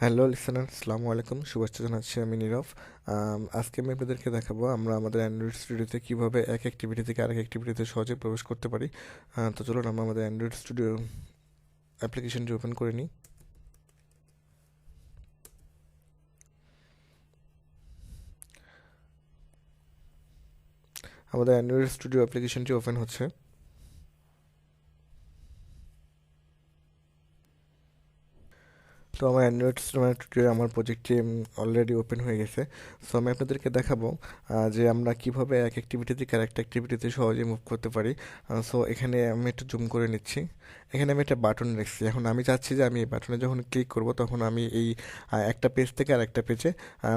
Hello listener, আসসালামু আলাইকুম। শুভেচ্ছা জানাচ্ছি, আমি নীরব। আজকে আমি আপনাদেরকে দেখাবো আমরা আমাদের অ্যান্ড্রয়েড স্টুডিওতে কীভাবে এক অ্যাক্টিভিটি থেকে আরেক অ্যাক্টিভিটিতে সহজে প্রবেশ করতে পারি। তো চলুন আমরা আমাদের অ্যান্ড্রয়েড স্টুডিও অ্যাপ্লিকেশনটি ওপেন করে নিই। আমাদের অ্যান্ড্রয়েড স্টুডিও অ্যাপ্লিকেশনটি ওপেন হচ্ছে। তো আমার অ্যান্ড্রয়েড স্টুডিও আমার প্রজেক্টটি অলরেডি ওপেন হয়ে গেছে। সো আমি আপনাদেরকে দেখাবো যে আমরা কিভাবে এক অ্যাক্টিভিটি থেকে আরেকটা অ্যাক্টিভিটিতে সহজে মুভ করতে পারি। সো এখানে আমি একটু জুম করে নিচ্ছি। এখানে আমি একটা বাটন রেখেছি। এখন আমি চাচ্ছি যে আমি এই বাটনে যখন ক্লিক করব তখন আমি এই একটা পেজ থেকে আরেকটা পেজে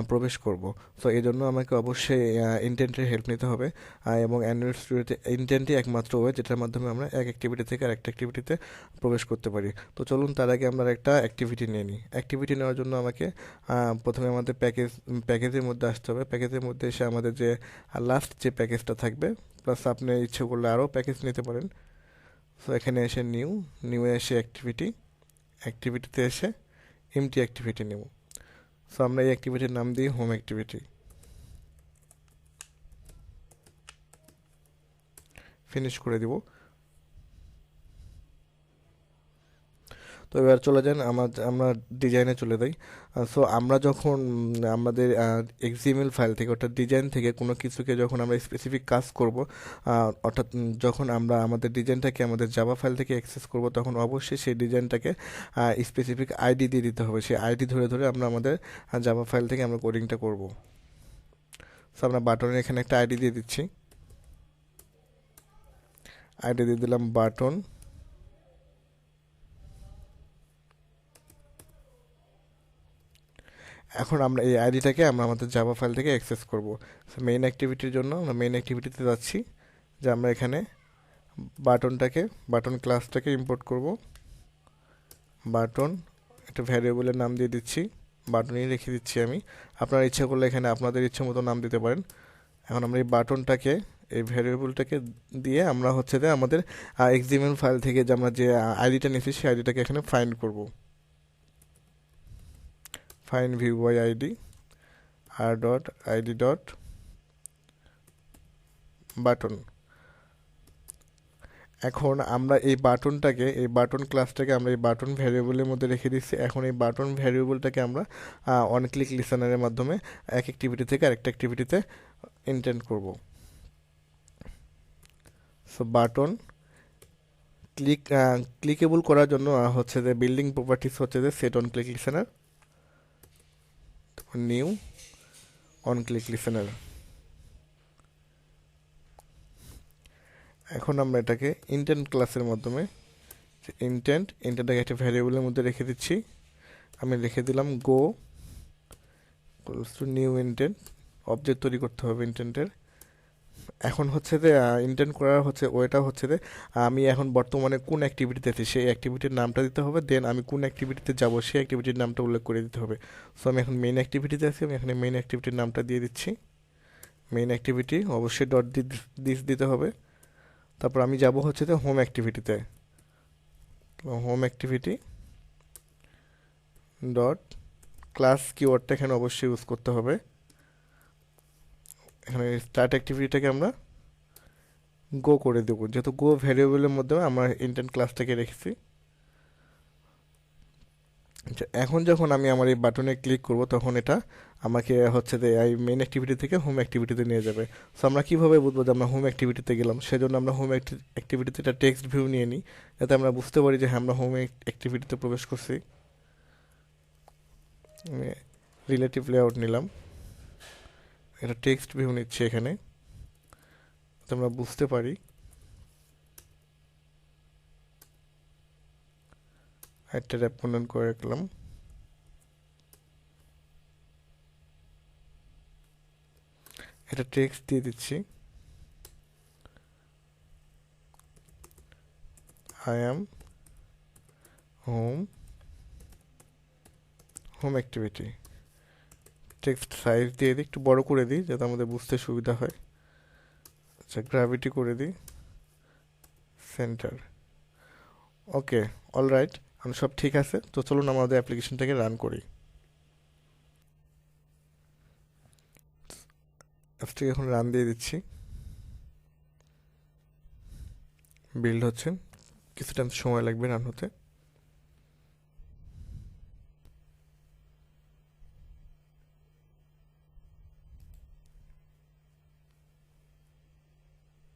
প্রবেশ করব। সো এই জন্য আমাকে অবশ্যই ইন্টেন্টের হেল্প নিতে হবে। এবং অ্যান্ড্রয়েড স্টুডিওতে ইন্টেন্টই একমাত্র ওয়ে যেটার মাধ্যমে আমরা এক অ্যাক্টিভিটি থেকে আরেকটা অ্যাক্টিভিটিতে প্রবেশ করতে পারি। তো চলুন তার আগে আমরা একটা অ্যাক্টিভিটি নিয়ে নিই। অ্যাক্টিভিটি নেওয়ার জন্য আমাকে প্রথমে আমাদের প্যাকেজের মধ্যে আসতে হবে। প্যাকেজের মধ্যে এসে আমাদের যে লাস্ট যে প্যাকেজটা থাকবে, প্লাস আপনি ইচ্ছে করলে আরও প্যাকেজ নিতে পারেন। সো এখানে এসে নিউ এসে অ্যাক্টিভিটিতে এসে এমটি অ্যাক্টিভিটি নেব। সো আমরা এই অ্যাক্টিভিটির নাম দিই হোম অ্যাক্টিভিটি। ফিনিশ করে দিব। তো এবার চলে যান আমরা ডিজাইনে চলে যাই। সো আমরা যখন আমাদের এক্সএমএল ফাইল থেকে অর্থাৎ ডিজাইন থেকে কোনো কিছুকে যখন আমরা স্পেসিফিক কাজ করব, অর্থাৎ যখন আমরা আমাদের ডিজাইনটাকে আমাদের জাভা ফাইল থেকে অ্যাক্সেস করব, তখন অবশ্যই সেই ডিজাইনটাকে স্পেসিফিক আইডি দিয়ে দিতে হবে। সেই আইডি ধরে ধরে আমরা আমাদের জাভা ফাইল থেকে আমরা কোডিংটা করব। সো আমরা বাটনের এখানে একটা আইডি দিয়ে দিচ্ছি। আইডি দিয়ে দিলাম বাটন। এখন আমরা এই আইডিটাকে আমরা আমাদের জাভা ফাইল থেকে অ্যাক্সেস করব। মেইন অ্যাক্টিভিটির জন্য আমরা মেইন অ্যাক্টিভিটিতে যাচ্ছি, যে আমরা এখানে বাটন ক্লাসটাকে ইম্পোর্ট করব। বাটন একটা ভ্যারিয়েবলের নাম দিয়ে দিচ্ছি, বাটনই রেখে দিচ্ছি আমি। আপনারা ইচ্ছা করলে এখানে আপনাদের ইচ্ছে মতো নাম দিতে পারেন। এখন আমরা এই বাটনটাকে, এই ভ্যারিয়েবলটাকে দিয়ে আমরা হচ্ছে যে আমাদের এক্সএমএল ফাইল থেকে যে আমরা যে আইডিটা নিয়েছি সেই আইডিটাকে এখানে ফাইন্ড করব। Find view by ID R dot ID dot button. এখন আমরা এই বাটন ক্লাসটাকে আমরা এই বাটন ভ্যারিয়েবলের মধ্যে রেখে দিচ্ছি। এখন এই বাটন ভ্যারিয়েবলটাকে আমরা অন ক্লিক লিসেনারের মাধ্যমে এক অ্যাক্টিভিটি থেকে আরেকটা অ্যাক্টিভিটিতে ইন্টেন্ট করব। সো বাটন ক্লিকেবল করার জন্য হচ্ছে যে বিল্ডিং প্রপার্টিস হচ্ছে যে set on click listener, new on click listener. এখন আমরা এটাকে ইন্টেন্ট ক্লাসের মাধ্যমে ইন্টেন্টটাকে একটা ভ্যারিয়েবলের মধ্যে রেখে দিচ্ছি। আমি রেখে দিলাম go to new intent. Object তৈরি করতে হবে ইন্টেন্টের। এখন হচ্ছে যে ইন্টেন্ট করার হচ্ছে ওইটা হচ্ছে যে আমি এখন বর্তমানে কোন অ্যাক্টিভিটিতে আছি সেই অ্যাক্টিভিটির নামটা দিতে হবে, দেন আমি কোন অ্যাক্টিভিটিতে যাব সেই অ্যাক্টিভিটির নামটা উল্লেখ করে দিতে হবে। সো আমি এখন মেইন অ্যাক্টিভিটিতে আছি, আমি এখানে মেইন অ্যাক্টিভিটির নামটা দিয়ে দিচ্ছি। মেইন অ্যাক্টিভিটি অবশ্যই ডট দিস দিতে হবে। তারপর আমি যাব হচ্ছে যে হোম অ্যাক্টিভিটিতে। হোম অ্যাক্টিভিটি ডট ক্লাস কিওয়ার্ডটা এখানে অবশ্যই ইউজ করতে হবে। এখানে স্টার্ট অ্যাক্টিভিটিটাকে আমরা গো করে দেবো, যেহেতু গো ভ্যারিয়েবলের মধ্যে আমরা ইন্টেন্ট ক্লাসটাকে রেখেছি। আচ্ছা, এখন যখন আমি আমার এই বাটনে ক্লিক করব তখন এটা আমাকে হচ্ছে যে এই মেইন অ্যাক্টিভিটি থেকে হোম অ্যাক্টিভিটিতে নিয়ে যাবে। সো আমরা কীভাবে বুঝবো যে আমরা হোম অ্যাক্টিভিটিতে গেলাম? সেজন্য আমরা হোম অ্যাক্টিভিটিতে একটা টেক্সট ভিউ নিয়ে নিই, যাতে আমরা বুঝতে পারি যে হ্যাঁ আমরা হোম অ্যাক্টিভিটিতে প্রবেশ করছি। আমি রিলেটিভ লেআউট নিলাম, এটা টেক্সট ভিউ নিচ্ছে এখানে, যাতে আমরা বুঝতে পারি। একটা রেপন্ডেন্ট করে রাখলাম। এটা টেক্সট দিয়ে দিচ্ছি, I am home activity. Text size দিয়ে দিই, একটু বড় করে দিই যাতে আমাদের বুঝতে সুবিধা হয়। আচ্ছা, গ্র্যাভিটি করে দিই সেন্টার। ওকে, অলরাইট, সব ঠিক আছে। তো চলুন আমাদের অ্যাপ্লিকেশনটাকে রান করি। অ্যাপসটিকে এখন রান দিয়ে দিচ্ছি। বিল্ড হচ্ছে, কিছুটা সময় লাগবে রান হতে।